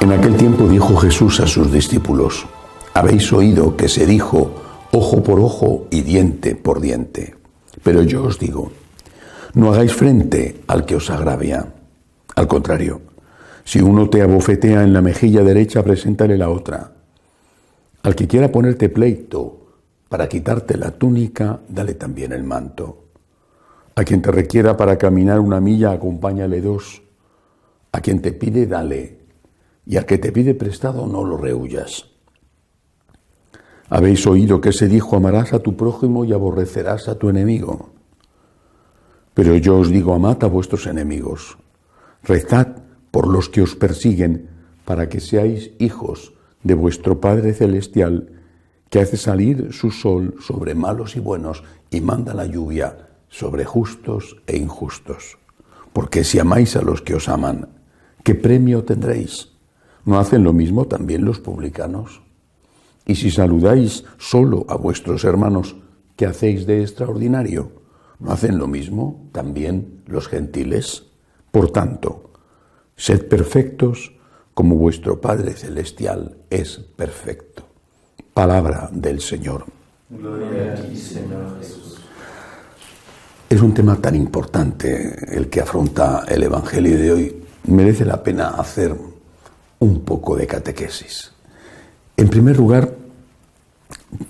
En aquel tiempo dijo Jesús a sus discípulos: habéis oído que se dijo ojo por ojo y diente por diente. Pero yo os digo, no hagáis frente al que os agravia. Al contrario, si uno te abofetea en la mejilla derecha, preséntale la otra. Al que quiera ponerte pleito para quitarte la túnica, dale también el manto. A quien te requiera para caminar una milla, acompáñale 2. A quien te pide, dale, y al que te pide prestado, no lo rehuyas. Habéis oído que se dijo: amarás a tu prójimo y aborrecerás a tu enemigo. Pero yo os digo: amad a vuestros enemigos, rezad por los que os persiguen, para que seáis hijos de vuestro Padre Celestial, que hace salir su sol sobre malos y buenos y manda la lluvia sobre justos e injustos. Porque si amáis a los que os aman, ¿qué premio tendréis? ¿No hacen lo mismo también los publicanos? Y si saludáis solo a vuestros hermanos, ¿qué hacéis de extraordinario? ¿No hacen lo mismo también los gentiles? Por tanto, sed perfectos como vuestro Padre Celestial es perfecto. Palabra del Señor. Gloria a ti, Señor Jesús. Es un tema tan importante el que afronta el Evangelio de hoy. Merece la pena hacer un poco de catequesis. En primer lugar,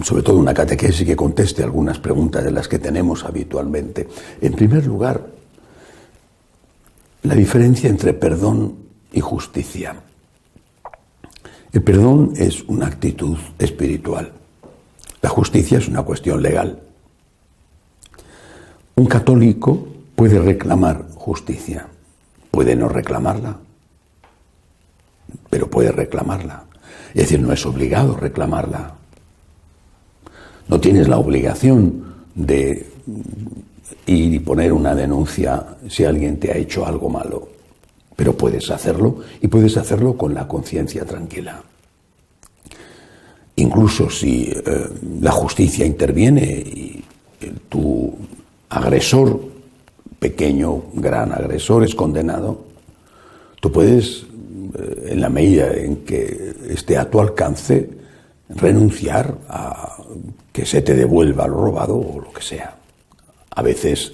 sobre todo una catequesis que conteste algunas preguntas de las que tenemos habitualmente. En primer lugar, la diferencia entre perdón y justicia. El perdón es una actitud espiritual. La justicia es una cuestión legal. Un católico puede reclamar justicia, puede no reclamarla, pero puede reclamarla. Es decir, no es obligado reclamarla. No tienes la obligación de ir y poner una denuncia si alguien te ha hecho algo malo, pero puedes hacerlo, y puedes hacerlo con la conciencia tranquila. Incluso si la justicia interviene y tu agresor, pequeño, gran agresor, es condenado, tú puedes, en la medida en que esté a tu alcance, renunciar a que se te devuelva lo robado o lo que sea. A veces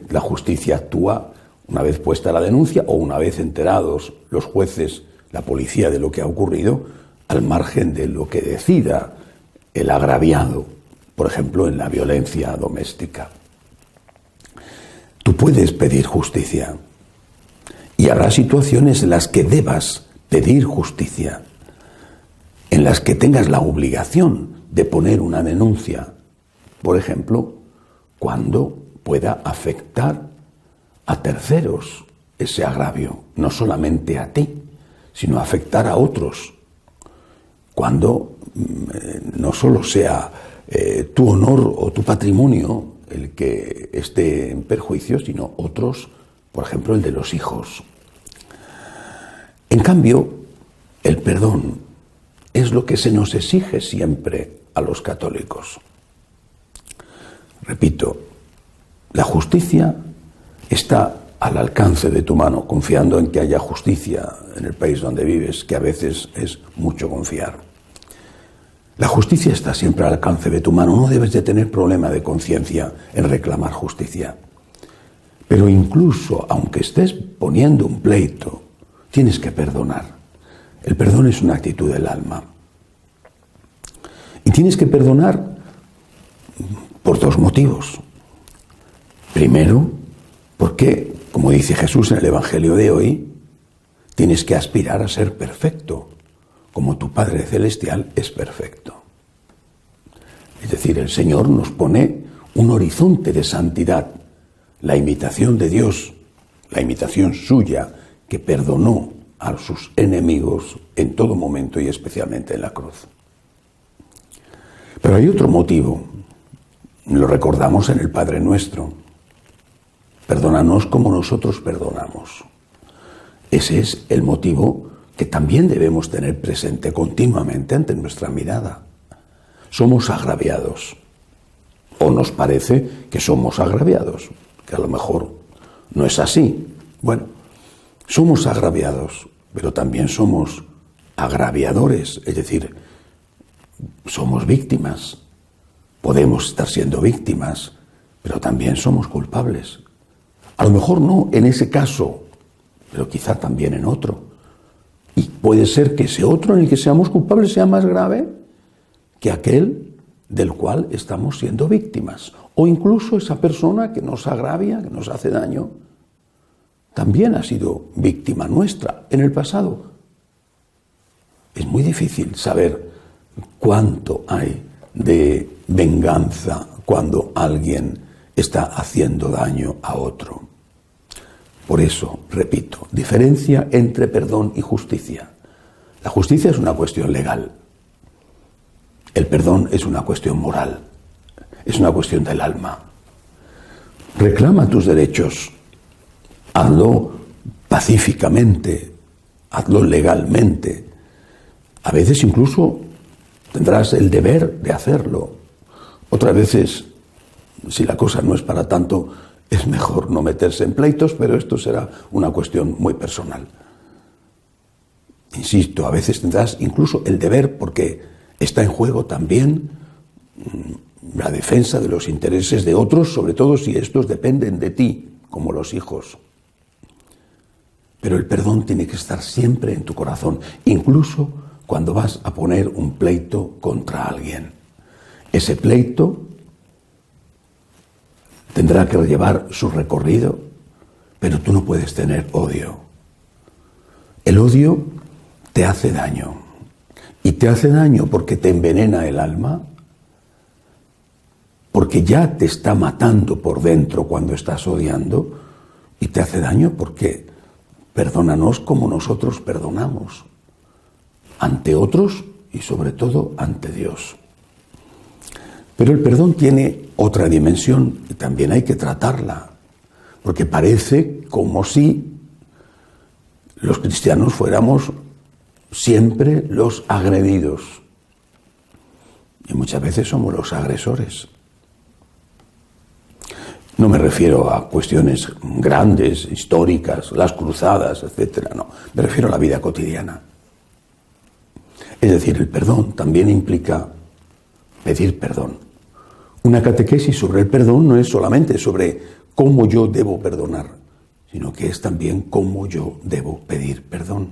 la justicia actúa una vez puesta la denuncia o una vez enterados los jueces, la policía, de lo que ha ocurrido, al margen de lo que decida el agraviado, por ejemplo, en la violencia doméstica. Tú puedes pedir justicia y habrá situaciones en las que debas pedir justicia, en las que tengas la obligación de poner una denuncia, por ejemplo, cuando pueda afectar a terceros ese agravio, no solamente a ti, sino afectar a otros, cuando no solo sea tu honor o tu patrimonio el que esté en perjuicio, sino otros, por ejemplo, el de los hijos. En cambio, el perdón es lo que se nos exige siempre a los católicos. Repito, la justicia está al alcance de tu mano, confiando en que haya justicia en el país donde vives, que a veces es mucho confiar. La justicia está siempre al alcance de tu mano, no debes de tener problema de conciencia en reclamar justicia. Pero incluso, aunque estés poniendo un pleito, tienes que perdonar. El perdón es una actitud del alma. Y tienes que perdonar por 2 motivos. Primero, porque, como dice Jesús en el Evangelio de hoy, tienes que aspirar a ser perfecto, como tu Padre Celestial es perfecto. Es decir, el Señor nos pone un horizonte de santidad, la imitación de Dios, la imitación suya, que perdonó a sus enemigos en todo momento y especialmente en la cruz. Pero hay otro motivo, lo recordamos en el Padre Nuestro: perdónanos como nosotros perdonamos. Ese es el motivo que también debemos tener presente continuamente ante nuestra mirada. Somos agraviados, o nos parece que somos agraviados, que a lo mejor no es así. Bueno, somos agraviados pero también somos agraviadores, es decir, somos víctimas. Podemos estar siendo víctimas, pero también somos culpables. A lo mejor no en ese caso, pero quizá también en otro. Y puede ser que ese otro en el que seamos culpables sea más grave que aquel del cual estamos siendo víctimas. O incluso esa persona que nos agravia, que nos hace daño, también ha sido víctima nuestra en el pasado. Es muy difícil saber cuánto hay de venganza cuando alguien está haciendo daño a otro. Por eso, repito, diferencia entre perdón y justicia. La justicia es una cuestión legal. El perdón es una cuestión moral. Es una cuestión del alma. Reclama tus derechos. Hazlo pacíficamente. Hazlo legalmente. A veces incluso tendrás el deber de hacerlo. Otras veces, si la cosa no es para tanto, es mejor no meterse en pleitos, pero esto será una cuestión muy personal. Insisto, a veces tendrás incluso el deber, porque está en juego también la defensa de los intereses de otros, sobre todo si estos dependen de ti, como los hijos. Pero el perdón tiene que estar siempre en tu corazón, incluso cuando vas a poner un pleito contra alguien. Ese pleito tendrá que llevar su recorrido, pero tú no puedes tener odio. El odio te hace daño. Y te hace daño porque te envenena el alma, porque ya te está matando por dentro cuando estás odiando, y te hace daño porque perdónanos como nosotros perdonamos, ante otros y sobre todo ante Dios. Pero el perdón tiene otra dimensión y también hay que tratarla, porque parece como si los cristianos fuéramos siempre los agredidos. Y muchas veces somos los agresores. No me refiero a cuestiones grandes, históricas, las cruzadas, etc. No, me refiero a la vida cotidiana. Es decir, el perdón también implica pedir perdón. Una catequesis sobre el perdón no es solamente sobre cómo yo debo perdonar, sino que es también cómo yo debo pedir perdón.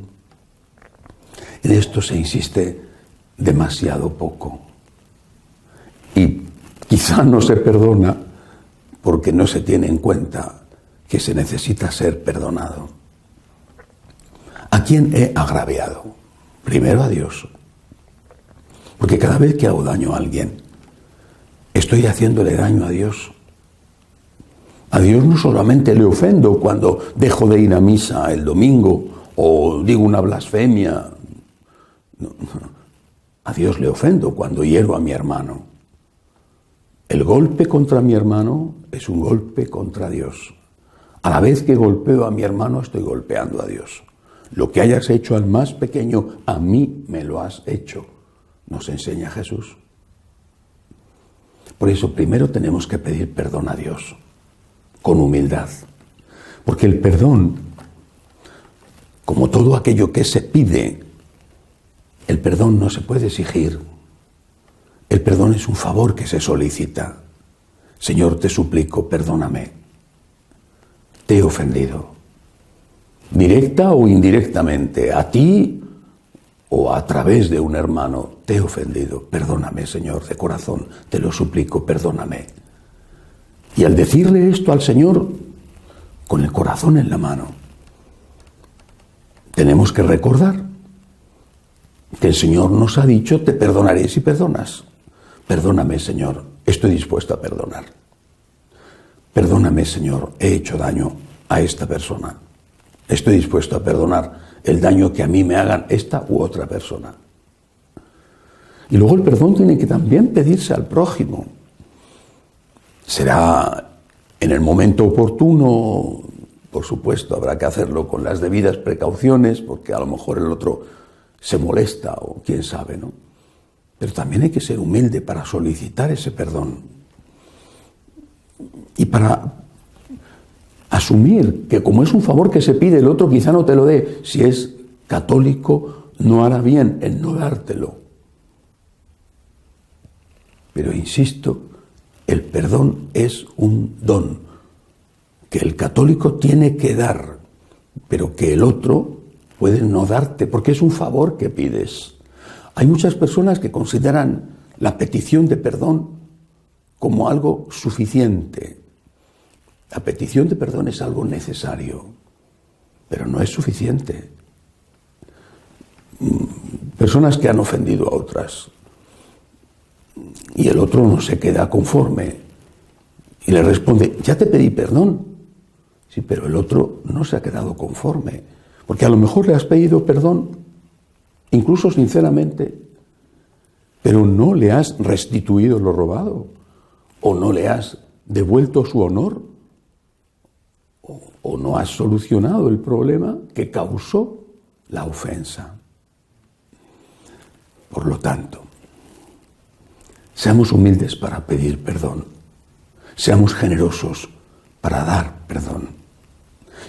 En esto se insiste demasiado poco. Y quizá no se perdona porque no se tiene en cuenta que se necesita ser perdonado. ¿A quién he agraviado? Primero a Dios. Porque cada vez que hago daño a alguien, estoy haciéndole daño a Dios. A Dios no solamente le ofendo cuando dejo de ir a misa el domingo o digo una blasfemia. No. A Dios le ofendo cuando hiero a mi hermano. El golpe contra mi hermano es un golpe contra Dios. A la vez que golpeo a mi hermano, estoy golpeando a Dios. Lo que hayas hecho al más pequeño, a mí me lo has hecho, nos enseña Jesús. Por eso primero tenemos que pedir perdón a Dios, con humildad. Porque el perdón, como todo aquello que se pide, el perdón no se puede exigir. El perdón es un favor que se solicita. Señor, te suplico, perdóname. Te he ofendido. Directa o indirectamente, a ti o a través de un hermano, te he ofendido. Perdóname, Señor, de corazón, te lo suplico, perdóname. Y al decirle esto al Señor, con el corazón en la mano, tenemos que recordar que el Señor nos ha dicho, te perdonaré si perdonas. Perdóname, Señor, estoy dispuesto a perdonar. Perdóname, Señor, he hecho daño a esta persona. Estoy dispuesto a perdonar el daño que a mí me hagan esta u otra persona. Y luego el perdón tiene que también pedirse al prójimo. Será en el momento oportuno, por supuesto, habrá que hacerlo con las debidas precauciones, porque a lo mejor el otro se molesta o quién sabe, ¿no? Pero también hay que ser humilde para solicitar ese perdón y para asumir que como es un favor que se pide, el otro quizá no te lo dé, si es católico no hará bien en no dártelo. Pero insisto, el perdón es un don que el católico tiene que dar, pero que el otro puede no darte, porque es un favor que pides. Hay muchas personas que consideran la petición de perdón como algo suficiente. La petición de perdón es algo necesario, pero no es suficiente. Personas que han ofendido a otras y el otro no se queda conforme y le responde, ya te pedí perdón. Sí, pero el otro no se ha quedado conforme, porque a lo mejor le has pedido perdón, incluso sinceramente, pero no le has restituido lo robado, o no le has devuelto su honor, o no has solucionado el problema que causó la ofensa. Por lo tanto, seamos humildes para pedir perdón, seamos generosos para dar perdón,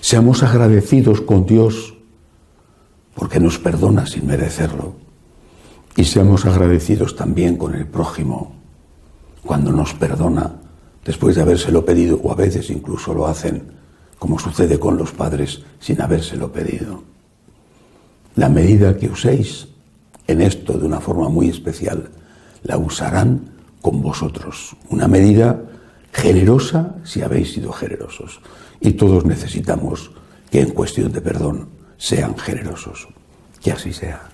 seamos agradecidos con Dios porque nos perdona sin merecerlo, y seamos agradecidos también con el prójimo cuando nos perdona después de habérselo pedido, o a veces incluso lo hacen, como sucede con los padres, sin habérselo pedido. La medida que uséis en esto de una forma muy especial, la usarán con vosotros. Una medida generosa si habéis sido generosos. Y todos necesitamos que en cuestión de perdón sean generosos. Que así sea.